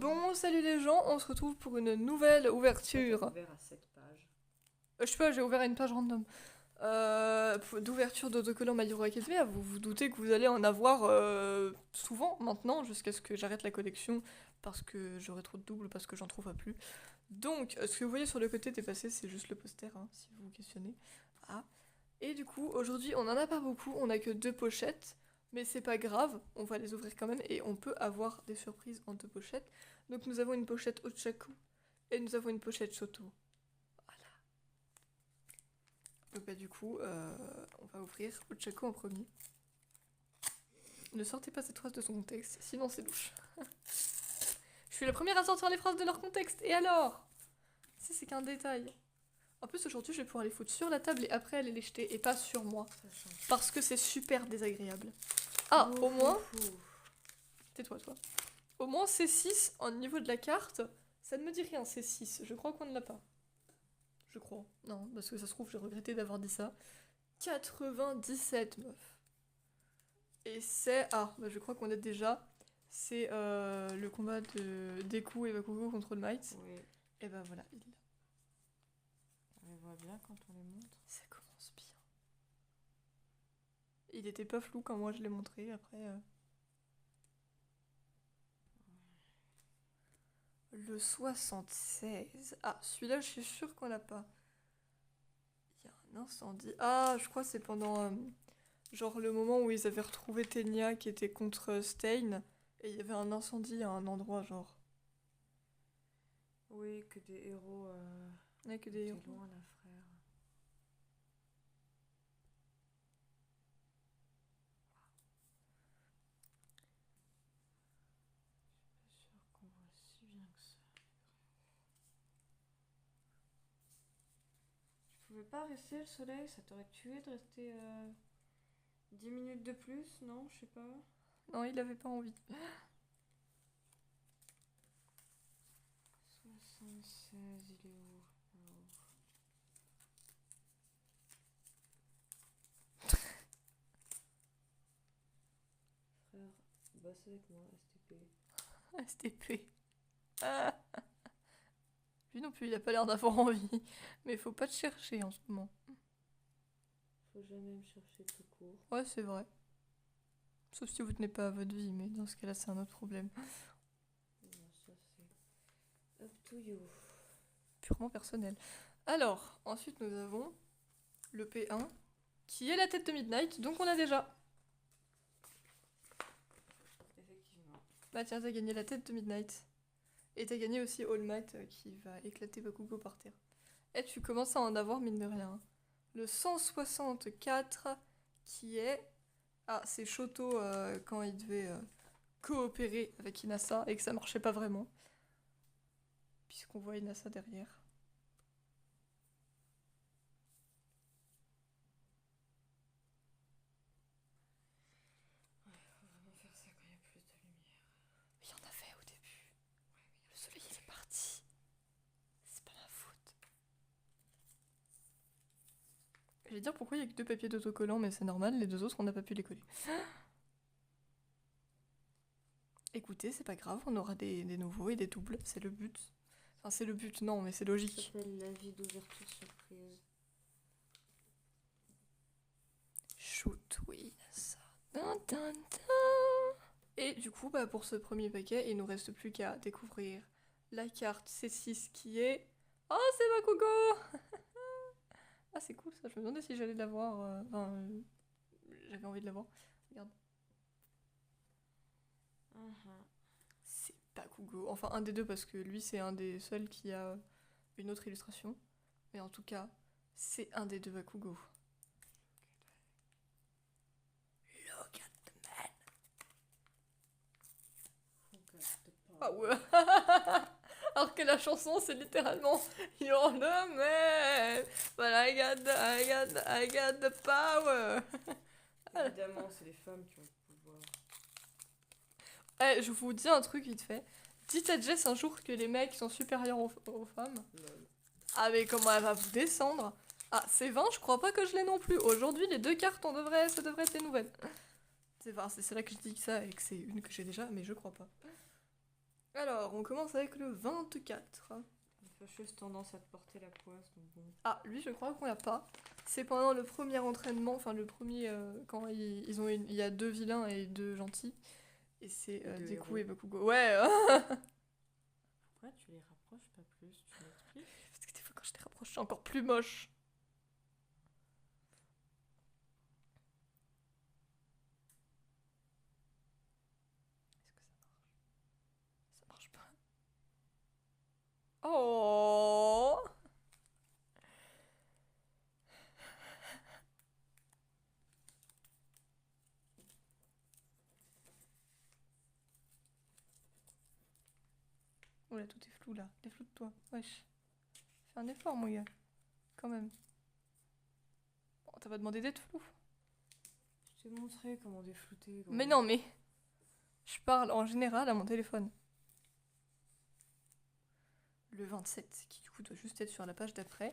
Bon, salut les gens, on se retrouve pour une nouvelle ouverture. Ouvert à 7 pages. Je sais pas, j'ai ouvert une page random. D'ouverture d'autocollant My Hero Academia. Vous vous doutez que vous allez en avoir souvent maintenant, jusqu'à ce que j'arrête la collection, parce que j'aurai trop de doubles, parce que j'en trouve plus. Donc, ce que vous voyez sur le côté dépassé, c'est juste le poster, hein, si vous vous questionnez. Ah. Et du coup, aujourd'hui, on en a pas beaucoup, on a que 2 pochettes. Mais c'est pas grave, on va les ouvrir quand même et on peut avoir des surprises en 2 pochettes. Donc nous avons une pochette Ochaku et nous avons une pochette Shoto. Voilà. Donc bah du coup, on va ouvrir Ochaku en premier. Ne sortez pas cette phrase de son contexte, sinon c'est louche. Je suis la première à sortir les phrases de leur contexte, et alors? Si c'est qu'un détail. En plus aujourd'hui je vais pouvoir les foutre sur la table et après aller les jeter et pas sur moi. Parce que c'est super désagréable. Ah, au moins... Tais-toi, toi. Au moins, C6, en niveau de la carte, ça ne me dit rien, C6. Je crois qu'on ne l'a pas. Je crois. Non, parce que ça se trouve, j'ai regretté d'avoir dit ça. 97, meuf. Et c'est... Ah, bah je crois qu'on a déjà. C'est le combat de Deku et Bakugo contre All Might. Oui. Et bah voilà, il est là. On les voit bien quand on les montre. Ça commence bien. Il était pas flou quand moi je l'ai montré, après... Le 76. Ah, celui-là, je suis sûre qu'on l'a pas. Il y a un incendie. Ah, je crois que c'est pendant... genre le moment où ils avaient retrouvé Tenya qui était contre Stain. Et il y avait un incendie à un endroit, genre. Oui, que des héros. Ouais, que des héros. Loin, là, frère. Je suis pas sûre qu'on voit si bien que ça. Tu pouvais pas rester le soleil, ça t'aurait tué de rester 10 minutes de plus, non? Je sais pas. Non, il avait pas envie. 76, il est où? Frère, bosse avec moi, STP. STP. Ah. Lui non plus, il a pas l'air d'avoir envie. Mais faut pas te chercher en ce moment. Faut jamais me chercher tout court. Ouais, c'est vrai. Sauf si vous tenez pas à votre vie, mais dans ce cas-là, c'est un autre problème. Non, ça c'est up to you. Purement personnel. Alors, ensuite nous avons le P1, qui est la tête de Midnight, donc on a déjà. Effectivement. Bah tiens, t'as gagné la tête de Midnight. Et t'as gagné aussi All Might, qui va éclater Bakugo par terre. Et tu commences à en avoir, mine de rien. Le 164, qui est... Ah, c'est Shoto quand il devait coopérer avec Inasa, et que ça marchait pas vraiment. Puisqu'on voit Inasa derrière. Faire ça quand il y a plus de lumière. Il y en avait au début. Le soleil il est parti. C'est pas ma faute. Je vais dire pourquoi il y a que 2 papiers d'autocollant, mais c'est normal, les 2 autres on n'a pas pu les coller. Écoutez, c'est pas grave, on aura des nouveaux et des doubles, c'est le but. Enfin, c'est le but, non, mais c'est Ça logique. s'appelle l'avis d'ouverture surprise. Shoot, oui, ça. Et du coup, bah, pour ce premier paquet, il nous reste plus qu'à découvrir la carte C6 qui est... Oh, c'est Bakugo. Ah, c'est cool ça, je me demandais si j'allais l'avoir. J'avais envie de l'avoir. Regarde. C'est Bakugo. Enfin, un des deux, parce que lui, c'est un des seuls qui a une autre illustration. Mais en tout cas, c'est un des 2 Bakugo. Look at the man. Ah ouais. Alors que la chanson, c'est littéralement You're the man, but I got the power. Évidemment, c'est les femmes qui ont le pouvoir. Eh, je vous dis un truc vite fait. Dites à Jess un jour que les mecs sont supérieurs aux femmes. Lol. Ah mais comment elle va vous descendre? Ah, c'est 20, je crois pas que je l'ai non plus. Aujourd'hui, les 2 cartes, ça devrait être les nouvelles. C'est là que je dis que ça et que c'est une que j'ai déjà, mais je crois pas. Alors, Alors, on commence avec le 24. Une fâcheuse tendance à te porter la poisse, donc bon. Ah, lui, je crois qu'on l'a pas. C'est pendant le premier entraînement, enfin le premier, quand ils ont il y a 2 vilains et 2 gentils. Et c'est Et 2 Deku héros. et Bakugo. Ouais, Pourquoi tu les rapproches pas plus? Tu m'expliques? parce que des fois, quand je les rapproche, c'est encore plus moche. Est-ce que ça marche? Ça marche pas. Oh! Oh là, tout est flou là. T'es flou de toi. Wesh. Fais un effort, mon gars. Quand même. Bon, t'as pas demandé d'être flou. Je t'ai montré comment déflouter. Mais non, mais. Je parle en général à mon téléphone. Le 27, qui du coup doit juste être sur la page d'après.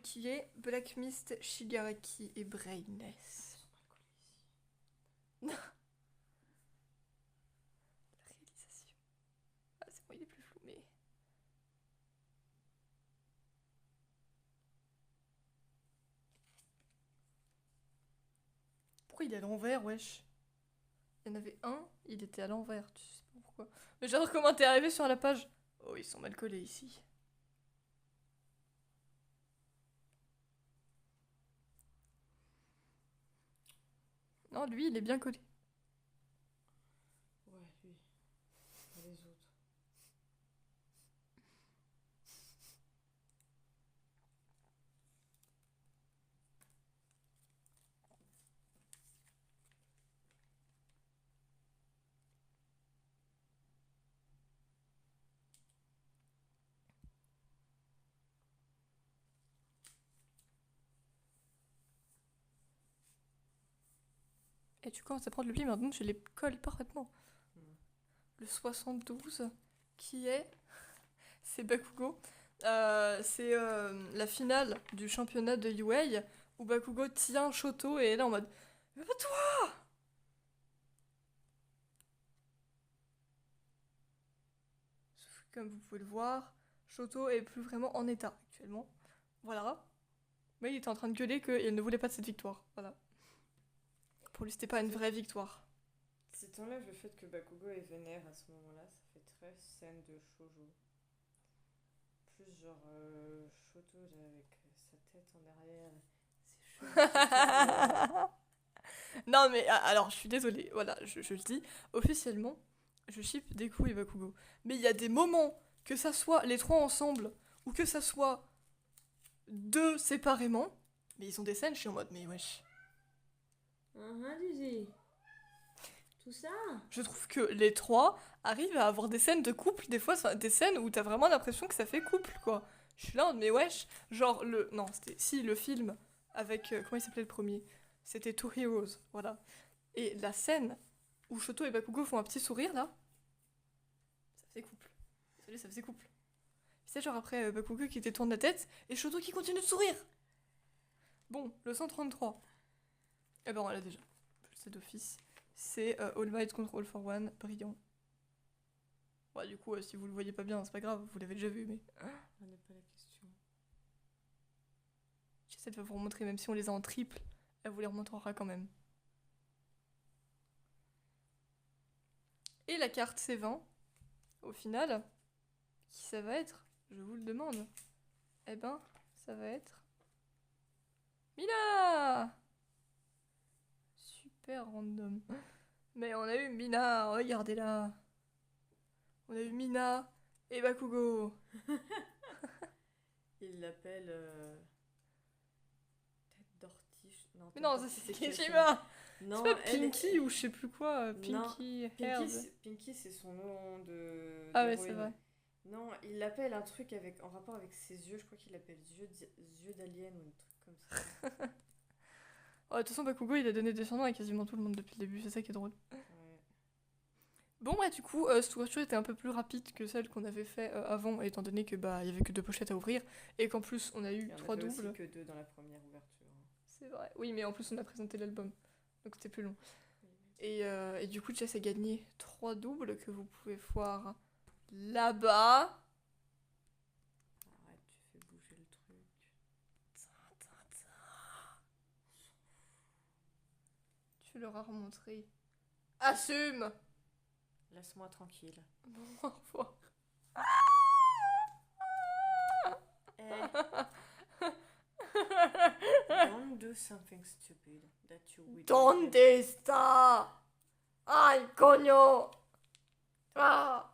Qui est Black Mist, Shigaraki et Brainless. La réalisation. Ah, c'est bon, il est plus flou, mais. Pourquoi il est à l'envers, wesh? Il y en avait un, il était à l'envers, tu sais pas pourquoi. Mais genre, comment t'es arrivé sur la page? Oh, ils sont mal collés ici. Non, lui, il est bien collé. Ouais, lui. Pas les autres. Et tu commences à prendre le pli, maintenant je les colle parfaitement. Mm. Le 72, qui est. C'est Bakugo. C'est la finale du championnat de UA où Bakugo tient Shoto et est là en mode mais pas toi! Sauf que comme vous pouvez le voir, Shoto est plus vraiment en état actuellement. Voilà. Mais il était en train de gueuler qu'il ne voulait pas de cette victoire. Voilà. Pour lui, c'était pas une vraie victoire. Si t'enlèves le fait que Bakugo est vénère à ce moment-là, ça fait très scène de shoujo. Plus genre Shoto là, avec sa tête en arrière, ses cheveux. Non mais alors je suis désolée, voilà, je le dis, officiellement, je ship Deku et Bakugo. Mais il y a des moments, que ça soit les trois ensemble, ou que ça soit deux séparément, mais ils ont des scènes, je suis en mode mais wesh. Lizzie. Tout ça? Je trouve que les trois arrivent à avoir des scènes de couple, des fois des scènes où t'as vraiment l'impression que ça fait couple quoi. Je suis là en mode mais wesh, genre le... Non, c'était... Si, le film, avec... comment il s'appelait le premier? C'était Two Heroes, voilà. Et la scène où Shoto et Bakugo font un petit sourire là, ça faisait couple. Désolé, ça faisait couple. C'est genre après Bakugo qui détourne la tête et Shoto qui continue de sourire. Bon, le 133. Eh ben on l'a déjà. Je le sais d'office. C'est All Might Control for One, brillant. Ouais, du coup, si vous le voyez pas bien, c'est pas grave, vous l'avez déjà vu, mais. Ce n'est pas la question. J'essaie de vous remontrer, même si on les a en triple, elle vous les remontrera quand même. Et la carte C20, au final, qui ça va être? Je vous le demande. Eh ben, ça va être... Mina! Super random. Mais on a eu Mina, regardez-la. On a eu Mina et Bakugo. Il l'appelle tête d'ortiche. Non, Mais non, ça d'ortiche, c'est quelqu'un. Kishima. Non, C'est pas elle Pinky ou je sais plus quoi. Non, Pinky Pinky, Haired. Pinky, c'est son nom de. Ah ouais, d'héroïne. c'est vrai. Non, il l'appelle un truc avec, en rapport avec ses yeux. Je crois qu'il l'appelle yeux d'alien ou un truc comme ça. Oh, de toute façon, Bakugo, il a donné des surnoms à quasiment tout le monde depuis le début, c'est ça qui est drôle. Ouais. Bon, ouais, du coup, cette ouverture était un peu plus rapide que celle qu'on avait fait avant, étant donné que bah il y avait que 2 pochettes à ouvrir, et qu'en plus, on a eu Il y en 3 avait aussi doubles. que 2 dans la première ouverture. C'est vrai. Oui, mais en plus, on a présenté l'album, donc c'était plus long. Oui. Et du coup, Jess a gagné 3 doubles que vous pouvez voir là-bas. Arrête, tu fais bouger le truc. Tu leur as remontré. Assume. Laisse-moi tranquille. Bon, au revoir. Eh. Don't do something stupid that you will ¿Dónde está? ¡Ay, coño! ¡Ah!